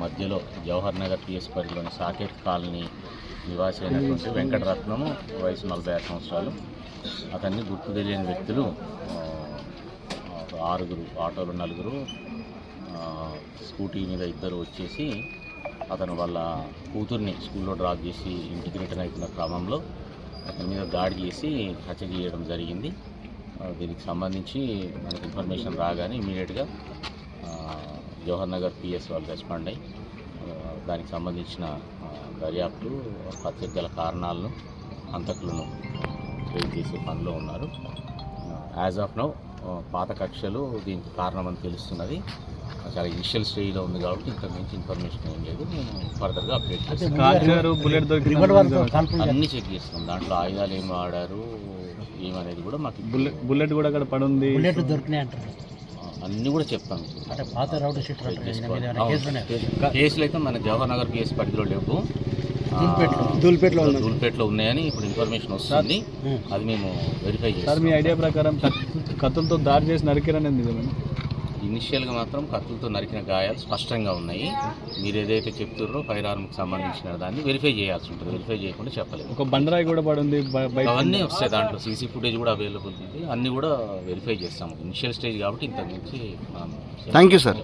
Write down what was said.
మధ్యలో జవహర్ నగర్ పిఎస్ పరిధిలోని సాకేత్ కాలనీ నివాసి అయినటువంటి వెంకటరత్నము, వయసు 46 సంవత్సరాలు. అతన్ని గుర్తు తెలియని వ్యక్తులు 6 ఆటోలు 4 స్కూటీ మీద 2 వచ్చేసి అతను వాళ్ళ కూతుర్ని స్కూల్లో డ్రాప్ చేసి ఇంటికి రిటర్న్ అవుతున్న క్రమంలో అతని మీద దాడి చేసి హత్య చేయడం జరిగింది. దీనికి సంబంధించి మనకు ఇన్ఫర్మేషన్ రాగానే ఇమీడియట్గా జవహర్ నగర్ పిఎస్ వాళ్ళు రెస్పాండ్ అయ్యి దానికి సంబంధించిన దర్యాప్తు, హత్యకు గల కారణాలను, హంతకులను ట్రేస్ చేసే పనిలో ఉన్నారు. యాజ్ ఆఫ్ నౌ పాత కక్షలు దీనికి కారణమని తెలుస్తున్నది. చాలా ఇనిషియల్ స్టేజ్లో ఉంది కాబట్టి ఇంతకు మించి ఇన్ఫర్మేషన్ ఏం లేదు. మేము ఫర్దర్గా అప్డేట్ చేస్తాం. అన్నీ చెక్ చేస్తాం. దాంట్లో ఆయుధాలు ఏం వాడారు ఏమనేది కూడా మాకు బుల్లెట్ కూడా అక్కడ పడుంది, అన్నీ కూడా చెప్తాం. కేసులు అయితే మన జవహర్ నగర్ కేసు పరిధిలో లేవు, దూల్పేటలో ఉన్నాయని ఇప్పుడు ఇన్ఫర్మేషన్ వస్తుంది. అది మేము వెరిఫై చేస్తాం. మీ ఐడియా ప్రకారం కత్తులతో దాడి చేసి నరికిరనేది ఇనిషియల్గా మాత్రం కత్తులతో నరికిన గాయాలు స్పష్టంగా ఉన్నాయి. మీరు ఏదైతే చెప్తున్నారో ఫైర్ ఆర్మ్కి సంబంధించిన దాన్ని వెరిఫై చేయాల్సి ఉంటుంది. వెరిఫై చేయకుండా చెప్పలేదు. ఒక బండరాయి కూడా పడుంది, అవన్నీ వస్తాయి. దాంట్లో సీసీ ఫుటేజ్ కూడా అవైలబుల్ ఉంది. అన్నీ కూడా వెరిఫై చేస్తాము. ఇనిషియల్ స్టేజ్ కాబట్టి ఇంతకు మించి మనం థ్యాంక్ యూ సార్.